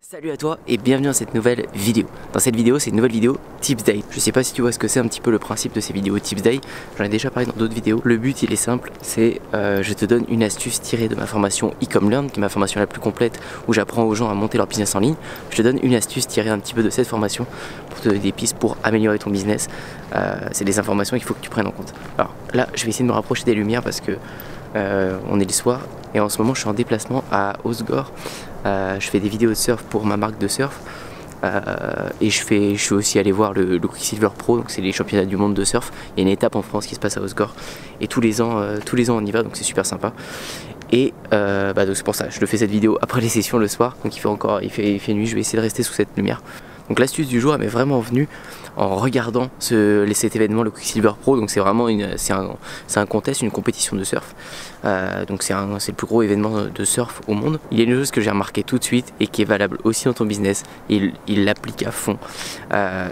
Salut à toi et bienvenue dans cette nouvelle vidéo. Dans cette vidéo, c'est une nouvelle vidéo Tips Day. Je sais pas si tu vois ce que c'est un petit peu le principe de ces vidéos Tips Day. J'en ai déjà parlé dans d'autres vidéos. Le but il est simple, c'est je te donne une astuce tirée de ma formation Ecom Learn, qui est ma formation la plus complète où j'apprends aux gens à monter leur business en ligne. Je te donne une astuce tirée un petit peu de cette formation pour te donner des pistes pour améliorer ton business. C'est des informations qu'il faut que tu prennes en compte. Alors là, je vais essayer de me rapprocher des lumières parce que on est le soir et en ce moment je suis en déplacement à Osgore. Je fais des vidéos de surf pour ma marque de surf et je suis aussi allé voir le Quicksilver Pro, donc c'est les championnats du monde de surf. Il y a une étape en France qui se passe à Osgore et tous les ans on y va, donc c'est super sympa. Et donc c'est pour ça, je te fais cette vidéo après les sessions le soir, donc il fait nuit, je vais essayer de rester sous cette lumière. Donc l'astuce du jour elle m'est vraiment venue en regardant cet événement, le Quicksilver Pro. Donc c'est vraiment un contest, une compétition de surf. Donc c'est le plus gros événement de surf au monde. Il y a une chose que j'ai remarqué tout de suite et qui est valable aussi dans ton business, et il l'applique à fond,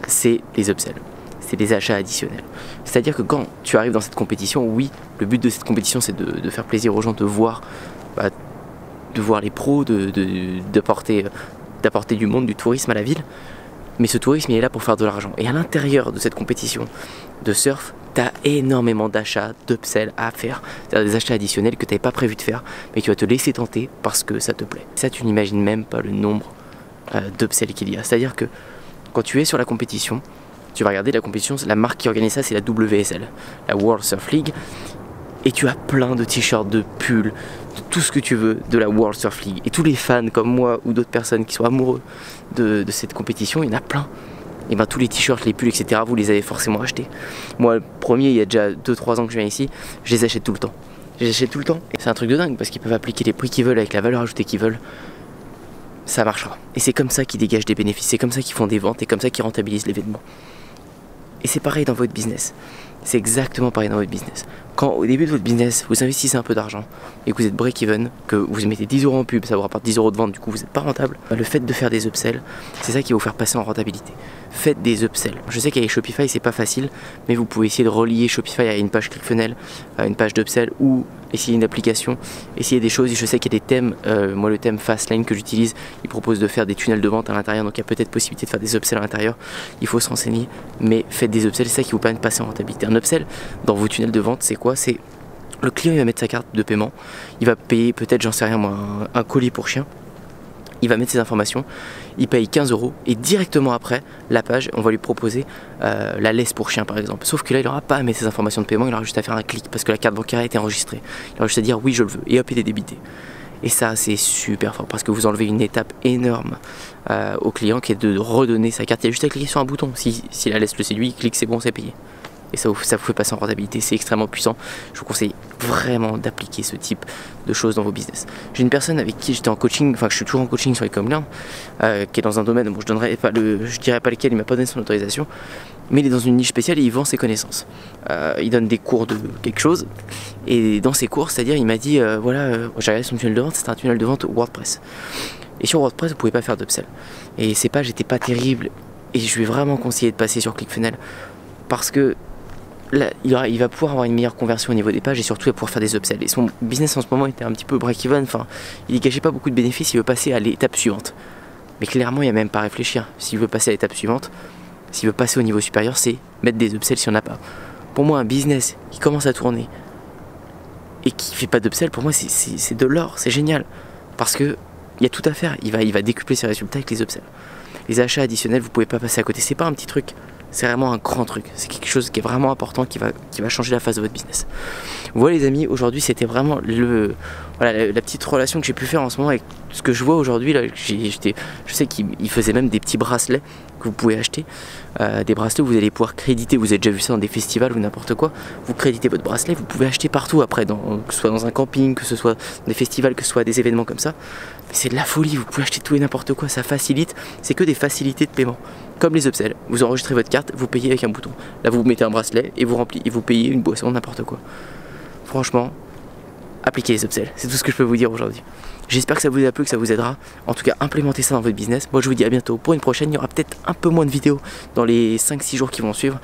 c'est les upsells. C'est des achats additionnels. C'est-à-dire que quand tu arrives dans cette compétition, oui, le but de cette compétition c'est de faire plaisir aux gens, de voir les pros, d'apporter du monde, du tourisme à la ville. Mais ce tourisme il est là pour faire de l'argent. Et à l'intérieur de cette compétition de surf, tu as énormément d'achats, d'upsells à faire. C'est-à-dire des achats additionnels que tu n'avais pas prévu de faire, mais tu vas te laisser tenter parce que ça te plaît. Ça, tu n'imagines même pas le nombre d'upsells qu'il y a. C'est-à-dire que quand tu es sur la compétition, tu vas regarder la compétition, la marque qui organise ça, c'est la WSL, la World Surf League. Et tu as plein de t-shirts, de pulls, de tout ce que tu veux de la World Surf League. Et tous les fans comme moi ou d'autres personnes qui sont amoureux de cette compétition, il y en a plein. Et ben tous les t-shirts, les pulls, etc., vous les avez forcément achetés. Moi, le premier, il y a déjà 2-3 ans que je viens ici, je les achète tout le temps. Je les achète tout le temps. Et c'est un truc de dingue parce qu'ils peuvent appliquer les prix qu'ils veulent avec la valeur ajoutée qu'ils veulent. Ça marchera. Et c'est comme ça qu'ils dégagent des bénéfices, c'est comme ça qu'ils font des ventes et comme ça qu'ils rentabilisent l'événement. Et c'est pareil dans votre business. C'est exactement pareil dans votre business. Quand au début de votre business, vous investissez un peu d'argent et que vous êtes break-even, que vous mettez 10 € en pub, ça vous rapporte 10 € de vente, du coup vous n'êtes pas rentable, le fait de faire des upsells, c'est ça qui va vous faire passer en rentabilité. Faites des upsells. Je sais qu'avec Shopify c'est pas facile, mais vous pouvez essayer de relier Shopify à une page ClickFunnels, à une page d'upsell, ou essayer une application, essayer des choses. Je sais qu'il y a des thèmes, moi le thème Fastlane que j'utilise, il propose de faire des tunnels de vente à l'intérieur, donc il y a peut-être possibilité de faire des upsells à l'intérieur. Il faut se renseigner, mais faites des upsells, c'est ça qui vous permet de passer en rentabilité. Un upsell dans vos tunnels de vente, c'est quoi? C'est le client il va mettre sa carte de paiement, il va payer peut-être, j'en sais rien moi, un colis pour chien. Il va mettre ses informations, il paye 15 € et directement après la page on va lui proposer la laisse pour chien par exemple. Sauf que là il n'aura pas à mettre ses informations de paiement, il aura juste à faire un clic parce que la carte bancaire a été enregistrée. Il aura juste à dire oui je le veux et hop il est débité. Et ça c'est super fort parce que vous enlevez une étape énorme au client qui est de redonner sa carte. Il y a juste à cliquer sur un bouton, si la laisse le séduit, il clique, c'est bon, c'est payé. Et ça vous fait passer en rentabilité, c'est extrêmement puissant. Je vous conseille vraiment d'appliquer ce type de choses dans vos business. J'ai une personne avec qui j'étais en coaching, enfin je suis toujours en coaching sur Ecom Learn, qui est dans un domaine, bon je dirais pas lequel, il m'a pas donné son autorisation, mais il est dans une niche spéciale et il vend ses connaissances. Il donne des cours de quelque chose, et dans ses cours, c'est-à-dire il m'a dit, j'ai regardé son tunnel de vente, c'est un tunnel de vente WordPress. Et sur WordPress, vous pouvez pas faire d'upsell. Et ces pages n'étaient pas terribles, et je lui ai vraiment conseillé de passer sur ClickFunnels, parce que là, il va pouvoir avoir une meilleure conversion au niveau des pages et surtout il va pouvoir faire des upsells. Et son business en ce moment était un petit peu break-even, enfin il dégageait pas beaucoup de bénéfices, il veut passer à l'étape suivante. Mais clairement il n'y a même pas à réfléchir. S'il veut passer à l'étape suivante, s'il veut passer au niveau supérieur, c'est mettre des upsells s'il n'y en a pas. Pour moi un business qui commence à tourner et qui fait pas d'upsell, pour moi c'est de l'or, c'est génial. Parce que il y a tout à faire, il va décupler ses résultats avec les upsells. Les achats additionnels, vous pouvez pas passer à côté, c'est pas un petit truc. C'est vraiment un grand truc, c'est quelque chose qui est vraiment important, qui va changer la face de votre business. Voilà les amis, aujourd'hui c'était vraiment la petite relation que j'ai pu faire en ce moment avec ce que je vois aujourd'hui. Je sais qu'il faisait même des petits bracelets que vous pouvez acheter, des bracelets où vous allez pouvoir créditer, vous avez déjà vu ça dans des festivals ou n'importe quoi, vous créditez votre bracelet, vous pouvez acheter partout après, que ce soit dans un camping, que ce soit dans des festivals, que ce soit des événements comme ça. Mais c'est de la folie, vous pouvez acheter tout et n'importe quoi, ça facilite, c'est que des facilités de paiement. Comme les upsells, vous enregistrez votre carte, vous payez avec un bouton. Là vous mettez un bracelet et vous remplissez, et vous payez une boisson, n'importe quoi. Franchement, appliquez les upsells, c'est tout ce que je peux vous dire aujourd'hui. J'espère que ça vous a plu, que ça vous aidera. En tout cas, implémentez ça dans votre business. Moi je vous dis à bientôt pour une prochaine, il y aura peut-être un peu moins de vidéos dans les 5-6 jours qui vont suivre.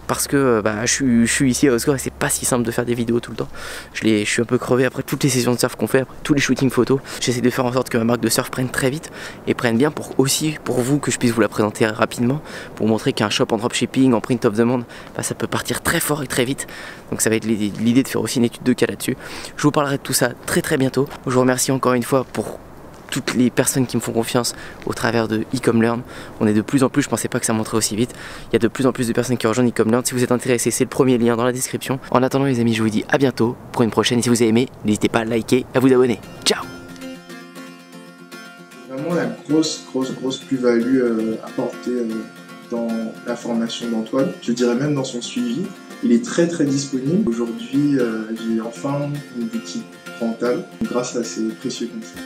parce que je suis ici à Osgore et c'est pas si simple de faire des vidéos tout le temps. Je suis un peu crevé après toutes les sessions de surf qu'on fait, après tous les shootings photos. J'essaie de faire en sorte que ma marque de surf prenne très vite et prenne bien pour vous que je puisse vous la présenter rapidement, pour montrer qu'un shop en dropshipping, en print of demand, ça peut partir très fort et très vite. Donc ça va être l'idée de faire aussi une étude de cas là-dessus. Je vous parlerai de tout ça très bientôt. Je vous remercie encore une fois pour toutes les personnes qui me font confiance au travers de Ecomlearn. On est de plus en plus, je pensais pas que ça monterait aussi vite. Il y a de plus en plus de personnes qui rejoignent Ecomlearn. Si vous êtes intéressé, c'est le premier lien dans la description. En attendant les amis, je vous dis à bientôt pour une prochaine. Et si vous avez aimé, n'hésitez pas à liker et à vous abonner. Ciao. Vraiment la grosse plus-value apportée dans la formation d'Antoine. Je dirais même dans son suivi. Il est très disponible. Aujourd'hui, j'ai enfin une boutique rentable grâce à ces précieux conseils.